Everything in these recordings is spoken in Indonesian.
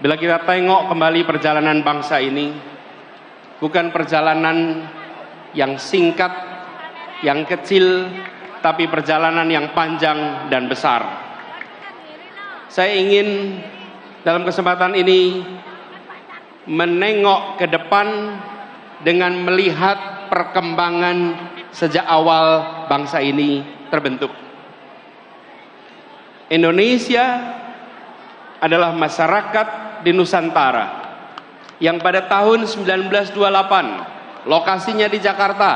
Bila kita tengok kembali perjalanan bangsa ini, bukan perjalanan yang singkat, yang kecil, tapi perjalanan yang panjang dan besar. Saya ingin dalam kesempatan ini menengok ke depan dengan melihat perkembangan sejak awal bangsa ini terbentuk. Indonesia adalah masyarakat di Nusantara yang pada tahun 1928 lokasinya di Jakarta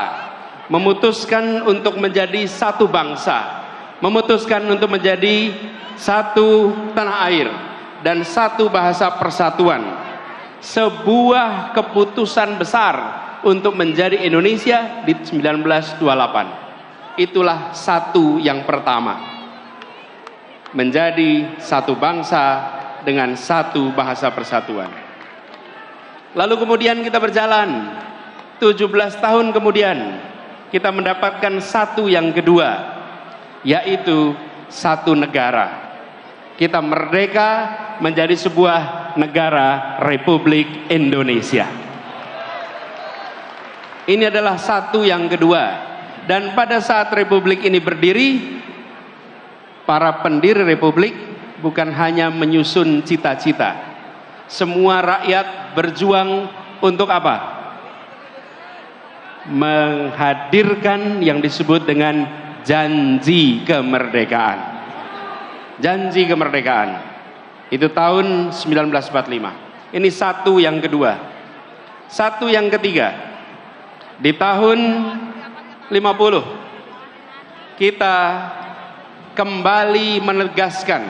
memutuskan untuk menjadi satu bangsa, memutuskan untuk menjadi satu tanah air dan satu bahasa persatuan. Sebuah keputusan besar untuk menjadi Indonesia di 1928. Itulah satu yang pertama, menjadi satu bangsa dengan satu bahasa persatuan. Lalu kemudian kita berjalan 17 tahun kemudian kita mendapatkan satu yang kedua, yaitu satu negara. Kita merdeka menjadi sebuah negara Republik Indonesia. Ini adalah satu yang kedua. Dan pada saat Republik ini berdiri, para pendiri Republik bukan hanya menyusun cita-cita. Semua rakyat berjuang untuk apa? Menghadirkan yang disebut dengan janji kemerdekaan. Janji kemerdekaan. Itu tahun 1945. Ini satu yang kedua. Satu yang ketiga. Di tahun 50 kita kembali menegaskan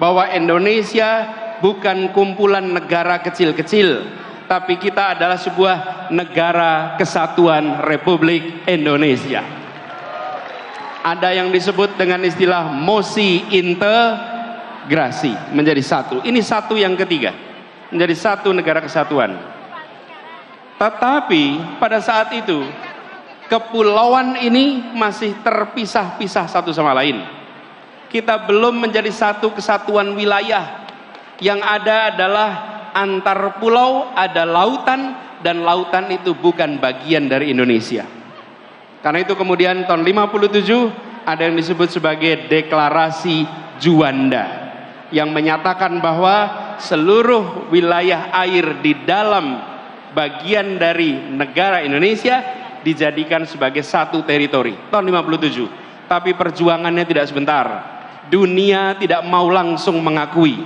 bahwa Indonesia bukan kumpulan negara kecil-kecil, tapi kita adalah sebuah negara kesatuan Republik Indonesia. Ada yang disebut dengan istilah mosi integrasi, menjadi satu. Ini satu yang ketiga, menjadi satu negara kesatuan. Tetapi pada saat itu kepulauan ini masih terpisah-pisah satu sama lain. Kita belum menjadi satu kesatuan wilayah. Yang ada adalah antar pulau, ada lautan, dan lautan itu bukan bagian dari Indonesia. Karena itu kemudian tahun 57 ada yang disebut sebagai Deklarasi Juanda yang menyatakan bahwa seluruh wilayah air di dalam bagian dari negara Indonesia dijadikan sebagai satu teritori tahun 57. Tapi perjuangannya tidak sebentar. Dunia tidak mau langsung mengakui.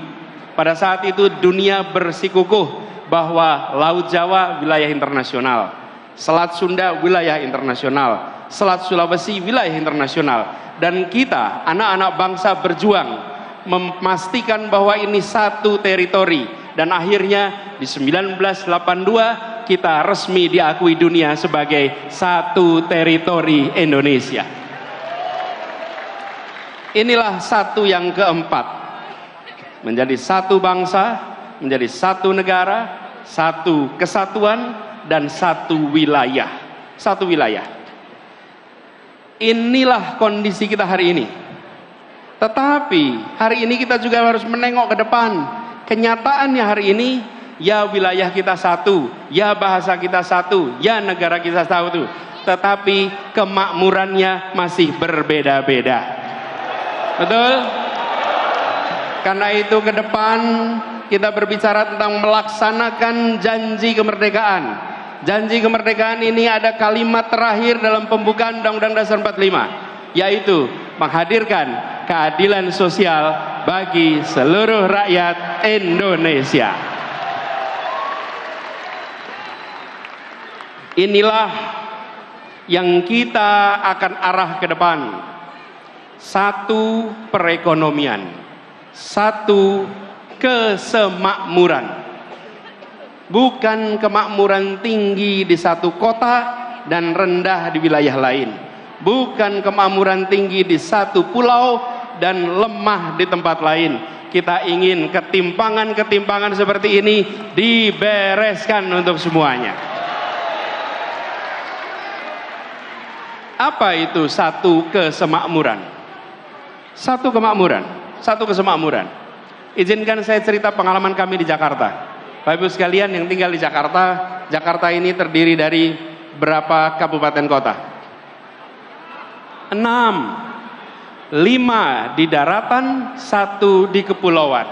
Pada saat itu dunia bersikukuh bahwa Laut Jawa wilayah internasional, Selat Sunda wilayah internasional, Selat Sulawesi wilayah internasional, dan kita anak-anak bangsa berjuang memastikan bahwa ini satu teritori, dan akhirnya di 1982 kita resmi diakui dunia sebagai satu teritori Indonesia. Inilah satu yang keempat, menjadi satu bangsa, menjadi satu negara, satu kesatuan, dan satu wilayah. Satu wilayah. Inilah kondisi kita hari ini. Tetapi hari ini kita juga harus menengok ke depan. Kenyataannya hari ini, ya wilayah kita satu, ya bahasa kita satu, ya negara kita satu, tetapi kemakmurannya masih berbeda-beda. Betul? Karena itu ke depan kita berbicara tentang melaksanakan janji kemerdekaan. Janji kemerdekaan ini ada kalimat terakhir dalam pembukaan Undang-Undang Dasar 45, yaitu menghadirkan keadilan sosial bagi seluruh rakyat Indonesia. Inilah yang kita akan arah ke depan. Satu perekonomian, satu kesemakmuran. Bukan kemakmuran tinggi di satu kota dan rendah di wilayah lain. Bukan kemakmuran tinggi di satu pulau dan lemah di tempat lain. Kita ingin ketimpangan-ketimpangan seperti ini dibereskan untuk semuanya. Apa itu satu kesemakmuran? Satu kemakmuran, satu kesemakmuran. Izinkan saya cerita pengalaman kami di Jakarta. Bapak Ibu sekalian yang tinggal di Jakarta, Jakarta ini terdiri dari berapa kabupaten kota? 6. 5 di daratan, 1 di kepulauan.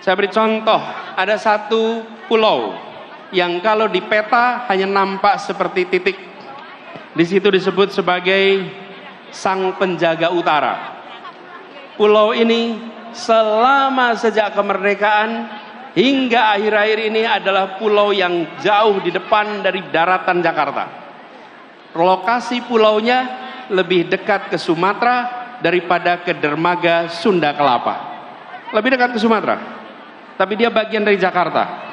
Saya beri contoh, ada satu pulau yang kalau di peta hanya nampak seperti titik. Di situ disebut sebagai Sang Penjaga Utara. Pulau ini selama sejak kemerdekaan hingga akhir-akhir ini adalah pulau yang jauh di depan dari daratan Jakarta. Lokasi pulaunya lebih dekat ke Sumatera daripada ke dermaga Sunda Kelapa. Lebih dekat ke Sumatera, tapi dia bagian dari Jakarta.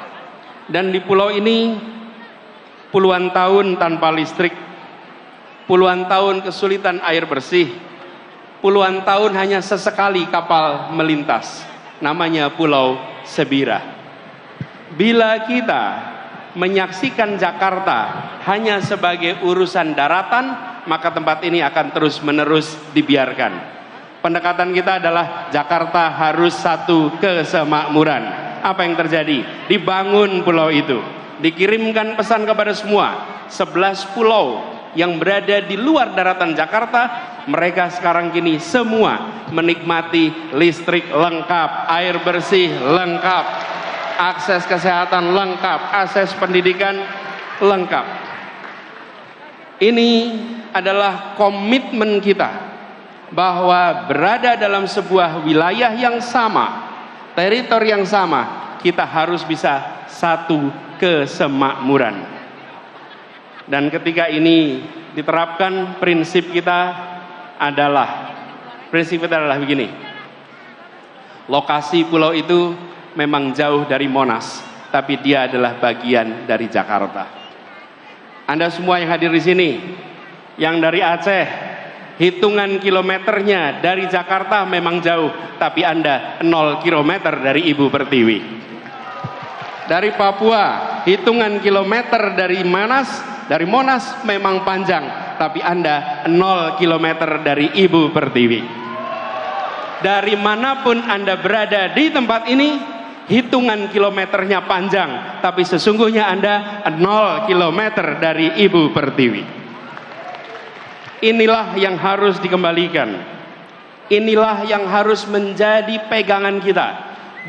Dan di pulau ini puluhan tahun tanpa listrik, puluhan tahun kesulitan air bersih, puluhan tahun hanya sesekali kapal melintas, namanya Pulau Sebira. Bila kita menyaksikan Jakarta hanya sebagai urusan daratan, maka tempat ini akan terus-menerus dibiarkan. Pendekatan kita adalah Jakarta harus satu kesemakmuran. Apa yang terjadi? Dibangun pulau itu, dikirimkan pesan kepada semua 11 pulau yang berada di luar daratan Jakarta. Mereka sekarang kini semua menikmati listrik lengkap, air bersih lengkap, akses kesehatan lengkap, akses pendidikan lengkap. Ini adalah komitmen kita bahwa berada dalam sebuah wilayah yang sama, teritori yang sama, kita harus bisa satu kesemakmuran. Dan ketika ini diterapkan, prinsip kita adalah begini. Lokasi pulau itu memang jauh dari Monas, tapi dia adalah bagian dari Jakarta. Anda semua yang hadir di sini, yang dari Aceh, hitungan kilometernya dari Jakarta memang jauh, tapi Anda 0 kilometer dari Ibu Pertiwi. Dari Papua, hitungan kilometer dari Monas memang panjang, tapi Anda 0 kilometer dari Ibu Pertiwi. Dari manapun Anda berada di tempat ini, hitungan kilometernya panjang, tapi sesungguhnya Anda 0 kilometer dari Ibu Pertiwi. Inilah yang harus dikembalikan. Inilah yang harus menjadi pegangan kita,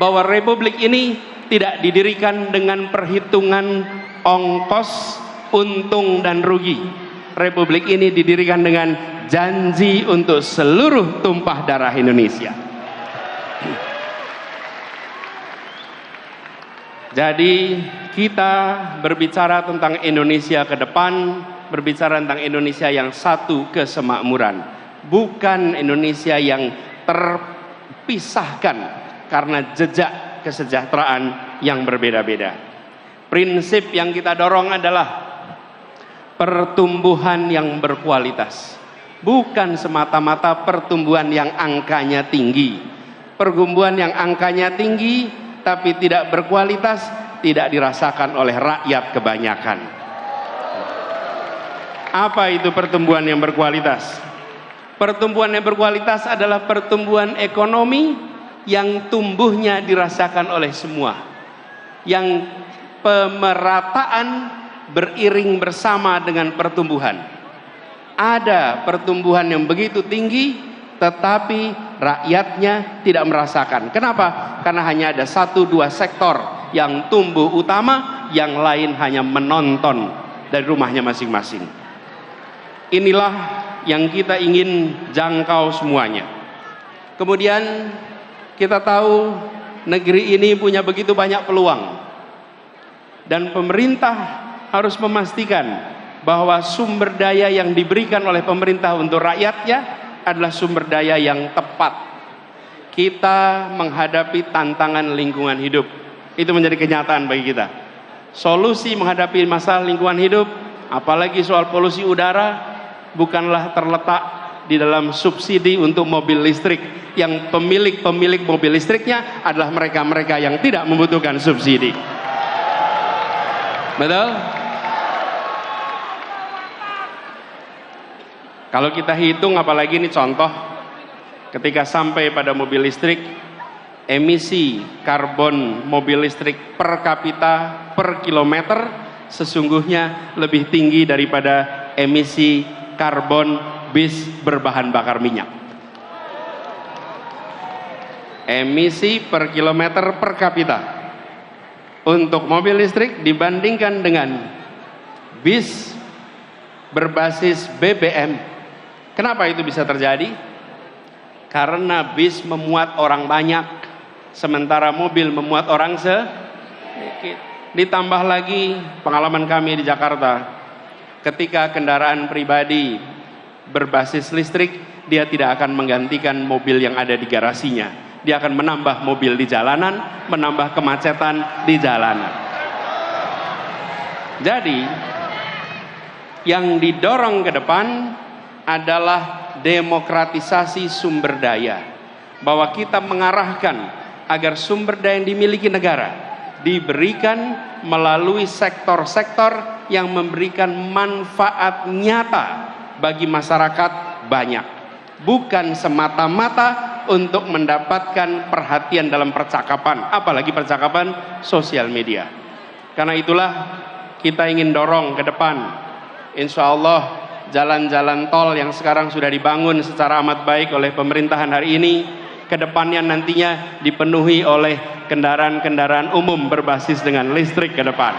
bahwa republik ini tidak didirikan dengan perhitungan ongkos, untung dan rugi. Republik ini didirikan dengan janji untuk seluruh tumpah darah Indonesia. Jadi kita berbicara tentang Indonesia ke depan, berbicara tentang Indonesia yang satu kesemakmuran, bukan Indonesia yang terpisahkan karena jejak kesejahteraan yang berbeda-beda. Prinsip yang kita dorong adalah pertumbuhan yang berkualitas, bukan semata-mata pertumbuhan yang angkanya tinggi. Pertumbuhan yang angkanya tinggi tapi tidak berkualitas tidak dirasakan oleh rakyat kebanyakan. Apa itu pertumbuhan yang berkualitas? Pertumbuhan yang berkualitas adalah pertumbuhan ekonomi yang tumbuhnya dirasakan oleh semua, yang pemerataan beriring bersama dengan pertumbuhan. Ada pertumbuhan yang begitu tinggi tetapi rakyatnya tidak merasakan. Kenapa? Karena hanya ada 1-2 sektor yang tumbuh utama, yang lain hanya menonton dari rumahnya masing-masing. Inilah yang kita ingin jangkau semuanya. Kemudian kita tahu negeri ini punya begitu banyak peluang, dan pemerintah harus memastikan bahwa sumber daya yang diberikan oleh pemerintah untuk rakyatnya adalah sumber daya yang tepat. Kita menghadapi tantangan lingkungan hidup, itu menjadi kenyataan bagi kita. Solusi menghadapi masalah lingkungan hidup, apalagi soal polusi udara, bukanlah terletak di dalam subsidi untuk mobil listrik, yang pemilik mobil listriknya adalah mereka-mereka yang tidak membutuhkan subsidi. Betul? Kalau kita hitung, apalagi ini contoh, Ketika sampai pada mobil listrik, emisi karbon mobil listrik per kapita per kilometer sesungguhnya lebih tinggi daripada emisi karbon bis berbahan bakar minyak. Emisi per kilometer per kapita untuk mobil listrik dibandingkan dengan bis berbasis BBM. Kenapa itu bisa terjadi? Karena bis memuat orang banyak, sementara mobil memuat orang sedikit. Ditambah lagi pengalaman kami di Jakarta, ketika kendaraan pribadi berbasis listrik, dia tidak akan menggantikan mobil yang ada di garasinya. Dia akan menambah mobil di jalanan, menambah kemacetan di jalanan. Jadi, yang didorong ke depan adalah demokratisasi sumber daya. Bahwa kita mengarahkan agar sumber daya yang dimiliki negara diberikan melalui sektor-sektor yang memberikan manfaat nyata bagi masyarakat banyak. Bukan semata-mata untuk mendapatkan perhatian dalam percakapan, apalagi percakapan sosial media. Karena itulah kita ingin dorong ke depan. Insya Allah jalan-jalan tol yang sekarang sudah dibangun secara amat baik oleh pemerintahan hari ini, ke depannya nantinya dipenuhi oleh kendaraan-kendaraan umum berbasis dengan listrik ke depan.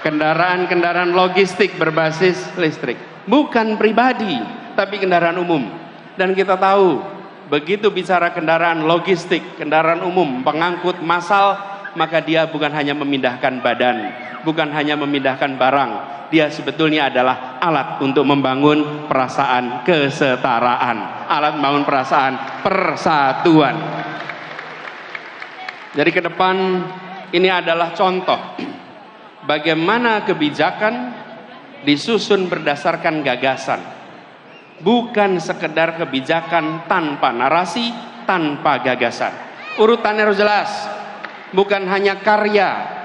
Kendaraan-kendaraan logistik berbasis listrik. Bukan pribadi, tapi kendaraan umum. Dan kita tahu, begitu bicara kendaraan logistik, kendaraan umum, pengangkut massal, maka dia bukan hanya memindahkan badan, bukan hanya memindahkan barang, dia sebetulnya adalah alat untuk membangun perasaan kesetaraan, alat membangun perasaan persatuan. Jadi ke depan ini adalah contoh bagaimana kebijakan disusun berdasarkan gagasan, bukan sekedar kebijakan tanpa narasi, tanpa gagasan. Urutannya harus jelas, bukan hanya karya,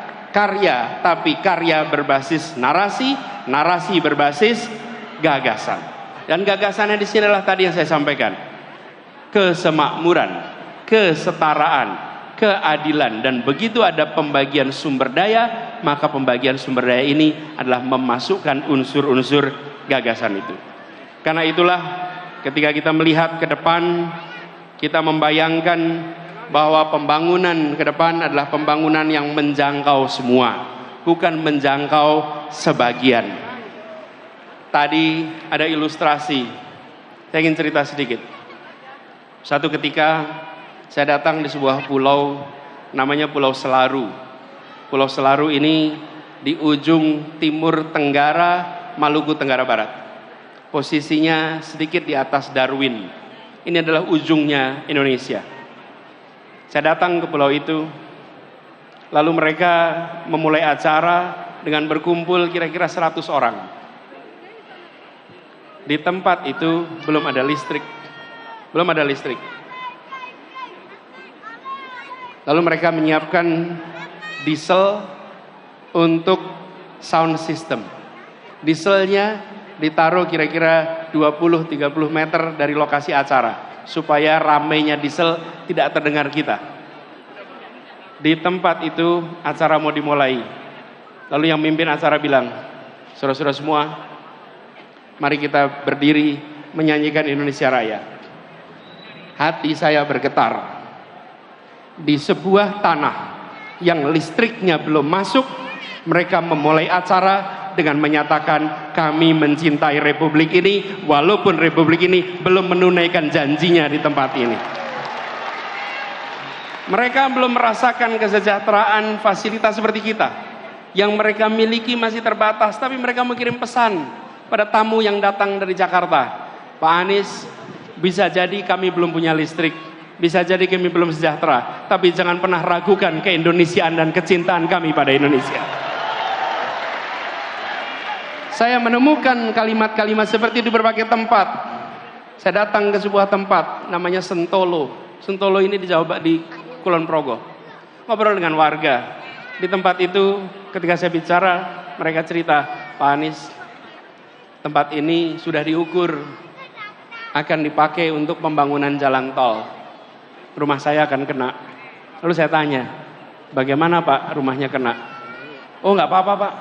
tapi karya berbasis narasi, narasi berbasis gagasan. Dan gagasannya di sini adalah tadi yang saya sampaikan: kesemakmuran, kesetaraan, keadilan. Dan begitu ada pembagian sumber daya, maka pembagian sumber daya ini adalah memasukkan unsur-unsur gagasan itu. Karena itulah ketika kita melihat ke depan, kita membayangkan bahwa pembangunan ke depan adalah pembangunan yang menjangkau semua, bukan menjangkau sebagian. Tadi ada ilustrasi, saya ingin cerita sedikit. Satu ketika saya datang di sebuah pulau, namanya Pulau Selaru. Pulau Selaru ini di ujung timur tenggara Maluku Tenggara Barat. Posisinya sedikit di atas Darwin. Ini adalah ujungnya Indonesia. Saya datang ke pulau itu, lalu mereka memulai acara dengan berkumpul kira-kira 100 orang. Di tempat itu belum ada listrik. Lalu mereka menyiapkan diesel untuk sound system. Dieselnya ditaruh kira-kira 20-30 meter dari lokasi acara, supaya ramainya diesel tidak terdengar kita. Di tempat itu acara mau dimulai. Lalu yang mimpin acara bilang, saudara-saudara semua, mari kita berdiri menyanyikan Indonesia Raya. Hati saya bergetar. Di sebuah tanah yang listriknya belum masuk, mereka memulai acara dengan menyatakan kami mencintai Republik ini, walaupun Republik ini belum menunaikan janjinya di tempat ini. Mereka belum merasakan kesejahteraan fasilitas seperti kita. Yang mereka miliki masih terbatas, tapi mereka mengirim pesan pada tamu yang datang dari Jakarta. Pak Anies, bisa jadi kami belum punya listrik, bisa jadi kami belum sejahtera, tapi jangan pernah ragukan keindonesiaan dan kecintaan kami pada Indonesia. Saya menemukan kalimat-kalimat seperti di berbagai tempat. Saya datang ke sebuah tempat namanya Sentolo. Sentolo ini di Jawa, di Kulon Progo. Ngobrol dengan warga. Di tempat itu ketika saya bicara, mereka cerita, Pak Anies, tempat ini sudah diukur akan dipakai untuk pembangunan jalan tol. Rumah saya akan kena. Lalu saya tanya, bagaimana Pak rumahnya kena? Oh nggak apa-apa Pak,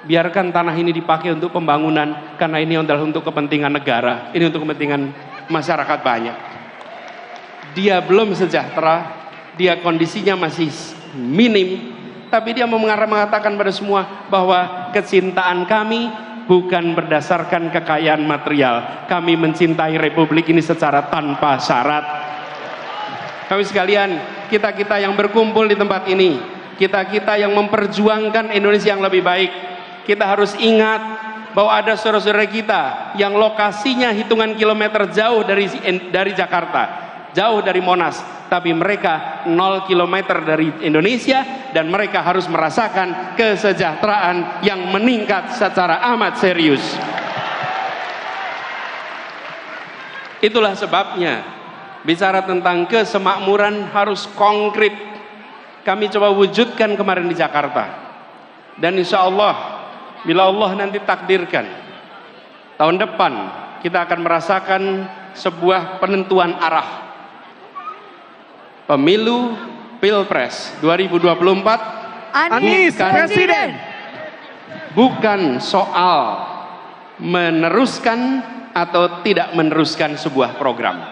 biarkan tanah ini dipakai untuk pembangunan, karena ini adalah untuk kepentingan negara, ini untuk kepentingan masyarakat banyak. Dia belum sejahtera, dia kondisinya masih minim, tapi dia mengatakan pada semua bahwa kecintaan kami bukan berdasarkan kekayaan material, kami mencintai republik ini secara tanpa syarat. Kami sekalian, kita-kita yang berkumpul di tempat ini, kita-kita yang memperjuangkan Indonesia yang lebih baik, kita harus ingat bahwa ada saudara-saudara kita yang lokasinya hitungan kilometer jauh dari Jakarta, jauh dari Monas, tapi mereka 0 kilometer dari Indonesia, dan mereka harus merasakan kesejahteraan yang meningkat secara amat serius. Itulah sebabnya bicara tentang kesemakmuran harus konkret. Kami coba wujudkan kemarin di Jakarta, dan insya Allah bila Allah nanti takdirkan, tahun depan kita akan merasakan sebuah penentuan arah pemilu Pilpres 2024. Anies Presiden. Bukan soal meneruskan atau tidak meneruskan sebuah program.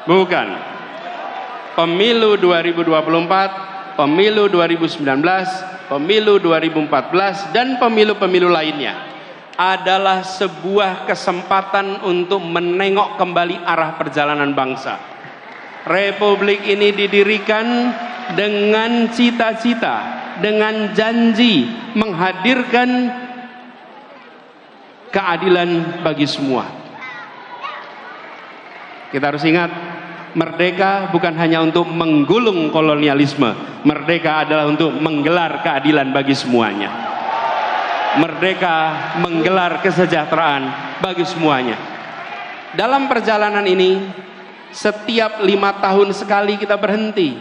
Bukan. Pemilu 2024, pemilu 2019, pemilu 2014, dan pemilu-pemilu lainnya adalah sebuah kesempatan untuk menengok kembali arah perjalanan bangsa. Republik ini didirikan dengan cita-cita, dengan janji menghadirkan keadilan bagi semua. Kita harus ingat, merdeka bukan hanya untuk menggulung kolonialisme, merdeka adalah untuk menggelar keadilan bagi semuanya. Merdeka menggelar kesejahteraan bagi semuanya. Dalam perjalanan ini, setiap 5 tahun sekali kita berhenti.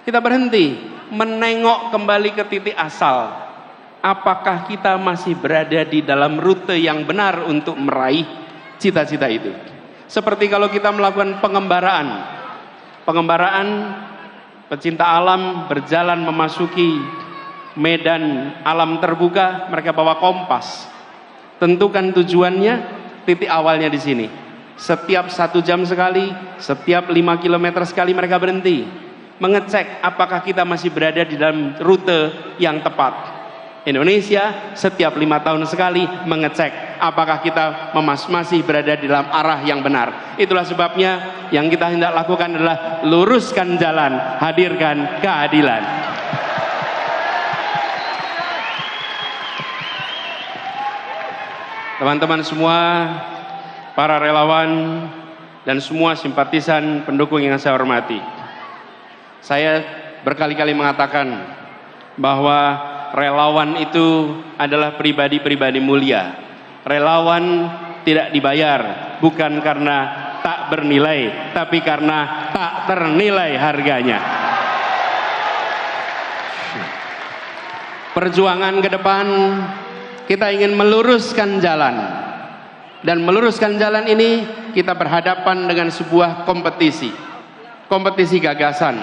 Kita berhenti menengok kembali ke titik asal. Apakah kita masih berada di dalam rute yang benar untuk meraih cita-cita itu? Seperti kalau kita melakukan pengembaraan, pecinta alam berjalan memasuki medan alam terbuka, mereka bawa kompas, tentukan tujuannya, titik awalnya di sini. Setiap 1 jam sekali, setiap 5 kilometer sekali mereka berhenti, mengecek apakah kita masih berada di dalam rute yang tepat. Indonesia setiap 5 tahun sekali mengecek apakah kita masih berada di dalam arah yang benar. Itulah sebabnya yang kita hendak lakukan adalah luruskan jalan, hadirkan keadilan. Teman-teman semua, para relawan dan semua simpatisan pendukung yang saya hormati, saya berkali-kali mengatakan bahwa relawan itu adalah pribadi-pribadi mulia. Relawan tidak dibayar bukan karena tak bernilai, tapi karena tak ternilai harganya. Perjuangan ke depan, kita ingin meluruskan jalan, dan meluruskan jalan ini kita berhadapan dengan sebuah kompetisi, kompetisi gagasan,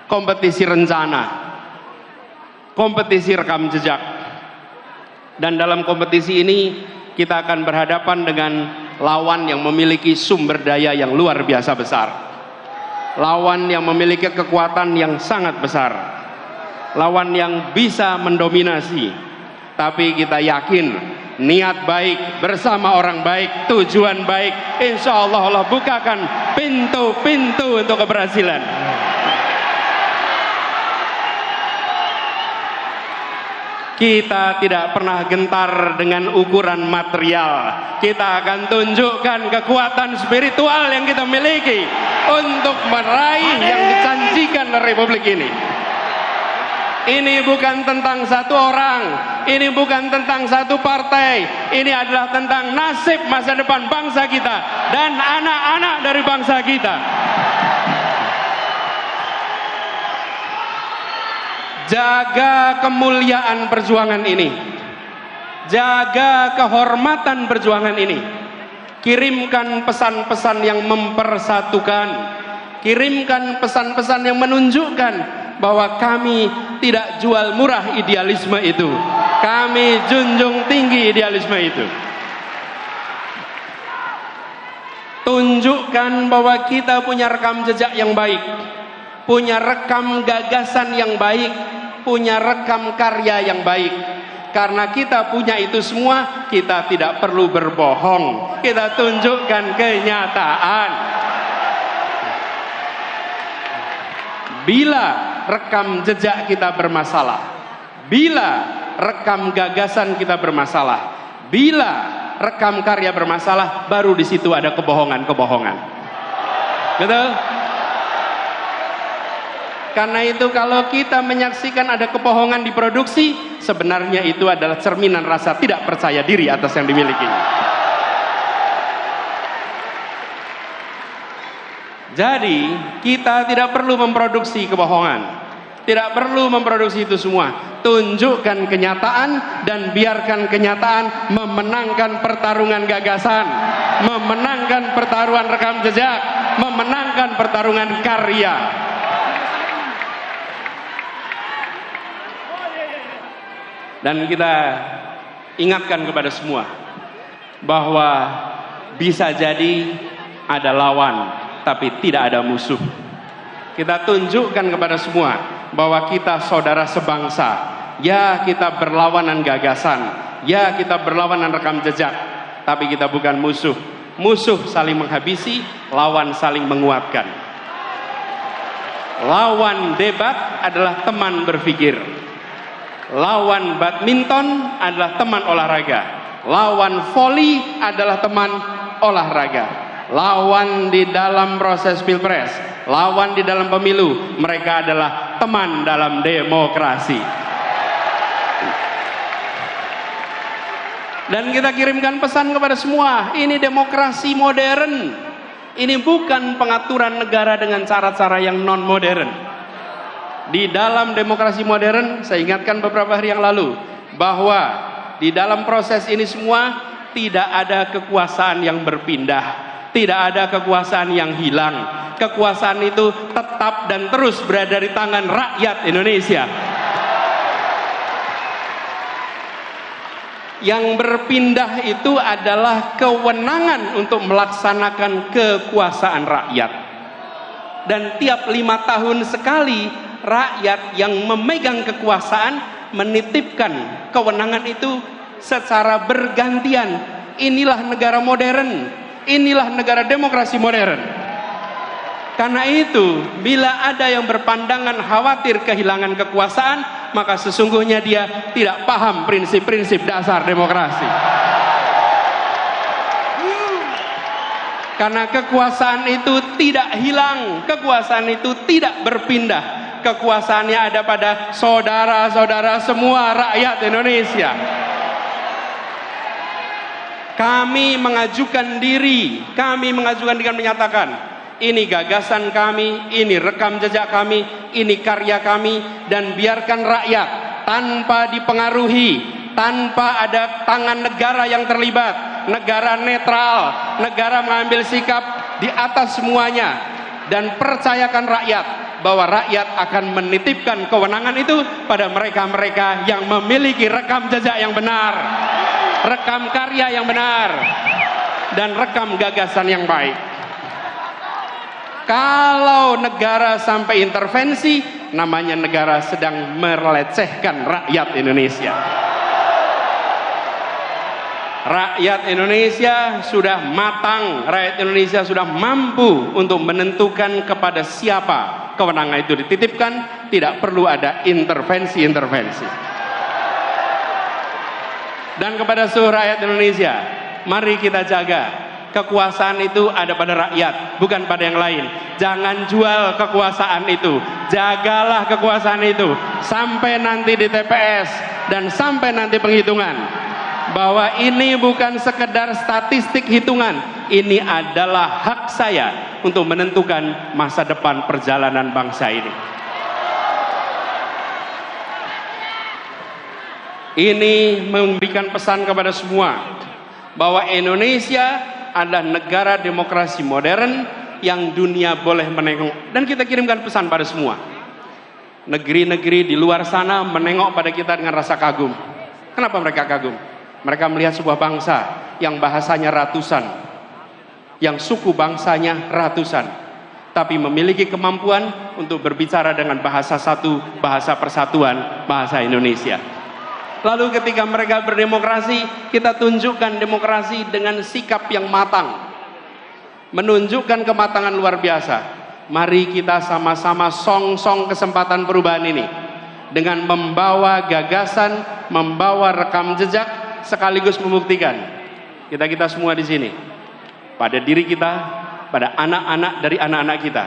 kompetisi rencana, kompetisi rekam jejak. Dan dalam kompetisi ini kita akan berhadapan dengan lawan yang memiliki sumber daya yang luar biasa besar, lawan yang memiliki kekuatan yang sangat besar, lawan yang bisa mendominasi. Tapi kita yakin, niat baik bersama orang baik, tujuan baik, insya Allah Allah bukakan pintu-pintu untuk keberhasilan. Kita tidak pernah gentar dengan ukuran material. Kita akan tunjukkan kekuatan spiritual yang kita miliki untuk meraih yang dijanjikan Republik ini. Ini bukan tentang satu orang, ini bukan tentang satu partai, ini adalah tentang nasib masa depan bangsa kita dan anak-anak dari bangsa kita. Jaga kemuliaan perjuangan ini, jaga kehormatan perjuangan ini. Kirimkan pesan-pesan yang mempersatukan, kirimkan pesan-pesan yang menunjukkan bahwa kami tidak jual murah idealisme itu, kami junjung tinggi idealisme itu. Tunjukkan bahwa kita punya rekam jejak yang baik, punya rekam gagasan yang baik, punya rekam karya yang baik. Karena kita punya itu semua, kita tidak perlu berbohong, kita tunjukkan kenyataan. Bila rekam jejak kita bermasalah, bila rekam gagasan kita bermasalah, bila rekam karya bermasalah, baru di situ ada kebohongan-kebohongan. Betul? Karena itu kalau kita menyaksikan ada kebohongan diproduksi, sebenarnya itu adalah cerminan rasa tidak percaya diri atas yang dimilikinya. Jadi kita tidak perlu memproduksi kebohongan, tidak perlu memproduksi itu semua. Tunjukkan kenyataan dan biarkan kenyataan memenangkan pertarungan gagasan, memenangkan pertarungan rekam jejak, memenangkan pertarungan karya. Dan kita ingatkan kepada semua bahwa bisa jadi ada lawan, tapi tidak ada musuh. Kita tunjukkan kepada semua bahwa kita saudara sebangsa. Ya, kita berlawanan gagasan, ya kita berlawanan rekam jejak, tapi kita bukan musuh. Musuh saling menghabisi, lawan saling menguatkan. Lawan debat adalah teman berpikir. Lawan badminton adalah teman olahraga. Lawan voli adalah teman olahraga. Lawan di dalam proses pilpres, lawan di dalam pemilu, mereka adalah teman dalam demokrasi. Dan kita kirimkan pesan kepada semua, ini demokrasi modern. Ini bukan pengaturan negara dengan cara-cara yang non modern. Di dalam demokrasi modern, saya ingatkan beberapa hari yang lalu, bahwa di dalam proses ini semua tidak ada kekuasaan yang berpindah, tidak ada kekuasaan yang hilang. Kekuasaan itu tetap dan terus berada di tangan rakyat Indonesia. Yang berpindah itu adalah kewenangan untuk melaksanakan kekuasaan rakyat. Dan tiap 5 tahun sekali rakyat yang memegang kekuasaan menitipkan kewenangan itu secara bergantian. Inilah negara modern, inilah negara demokrasi modern. Karena itu, bila ada yang berpandangan khawatir kehilangan kekuasaan, maka sesungguhnya dia tidak paham prinsip-prinsip dasar demokrasi. Karena kekuasaan itu tidak hilang, kekuasaan itu tidak berpindah. Kekuasaannya ada pada saudara-saudara semua rakyat Indonesia. Kami mengajukan diri, kami mengajukan dengan menyatakan, ini gagasan kami, ini rekam jejak kami, ini karya kami, dan biarkan rakyat tanpa dipengaruhi, tanpa ada tangan negara yang terlibat, negara netral, negara mengambil sikap di atas semuanya, dan percayakan rakyat bahwa rakyat akan menitipkan kewenangan itu pada mereka-mereka yang memiliki rekam jejak yang benar, rekam karya yang benar, dan rekam gagasan yang baik. Kalau negara sampai intervensi, namanya negara sedang melecehkan rakyat Indonesia. Rakyat Indonesia sudah matang, rakyat Indonesia sudah mampu untuk menentukan kepada siapa kewenangan itu dititipkan, tidak perlu ada intervensi-intervensi. Dan kepada seluruh rakyat Indonesia, mari kita jaga kekuasaan itu ada pada rakyat, bukan pada yang lain. Jangan jual kekuasaan itu, jagalah kekuasaan itu sampai nanti di TPS dan sampai nanti penghitungan. Bahwa ini bukan sekedar statistik hitungan, ini adalah hak saya untuk menentukan masa depan perjalanan bangsa ini. Ini memberikan pesan kepada semua bahwa Indonesia adalah negara demokrasi modern yang dunia boleh menengok. Dan kita kirimkan pesan pada semua. Negeri-negeri di luar sana menengok pada kita dengan rasa kagum. Kenapa mereka kagum? Mereka melihat sebuah bangsa yang bahasanya ratusan, yang suku bangsanya ratusan, tapi memiliki kemampuan untuk berbicara dengan bahasa satu, bahasa persatuan, bahasa Indonesia. Lalu ketika mereka berdemokrasi, kita tunjukkan demokrasi dengan sikap yang matang, menunjukkan kematangan luar biasa. Mari kita sama-sama song-song kesempatan perubahan ini dengan membawa gagasan, membawa rekam jejak, sekaligus membuktikan kita semua di sini, pada diri kita, pada anak-anak dari anak-anak kita,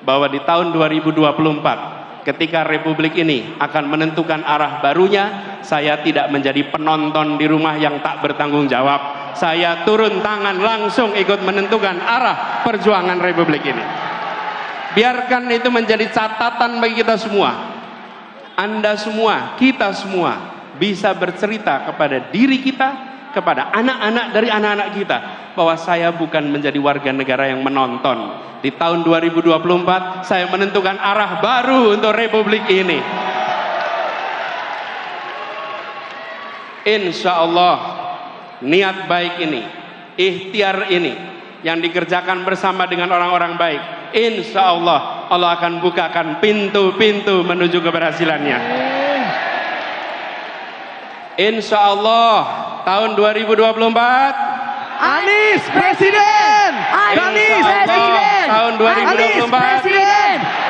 bahwa di tahun 2024 ketika Republik ini akan menentukan arah barunya, saya tidak menjadi penonton di rumah yang tak bertanggung jawab. Saya turun tangan langsung ikut menentukan arah perjuangan Republik ini. Biarkan itu menjadi catatan bagi kita semua. Anda semua, kita semua bisa bercerita kepada diri kita, kepada anak-anak dari anak-anak kita, bahwa saya bukan menjadi warga negara yang menonton. Di tahun 2024 saya menentukan arah baru untuk Republik ini. Insya Allah niat baik ini, ikhtiar ini yang dikerjakan bersama dengan orang-orang baik, insya Allah Allah akan bukakan pintu-pintu menuju keberhasilannya. Insya Allah tahun 2024 Anies Presiden! Anies Presiden! Tahun 2024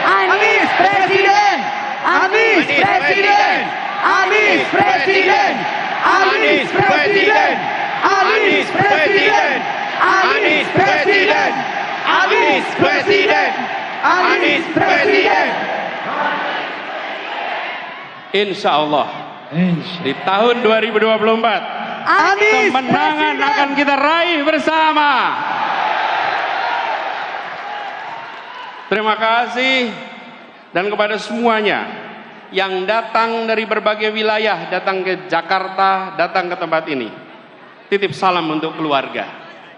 Anies Presiden! Anies Presiden! Anies Presiden! Anies Presiden! Anies Presiden! Anies Presiden! Anies Presiden! Anies Presiden! Insya Allah di tahun 2024 kemenangan akan kita raih bersama. Terima kasih. Dan kepada semuanya yang datang dari berbagai wilayah, datang ke Jakarta, datang ke tempat ini, titip salam untuk keluarga,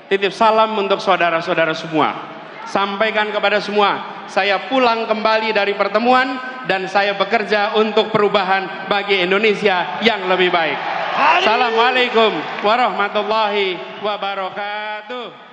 titip salam untuk saudara-saudara semua. Sampaikan kepada semua, saya pulang kembali dari pertemuan dan saya bekerja untuk perubahan bagi Indonesia yang lebih baik. Assalamualaikum warahmatullahi wabarakatuh.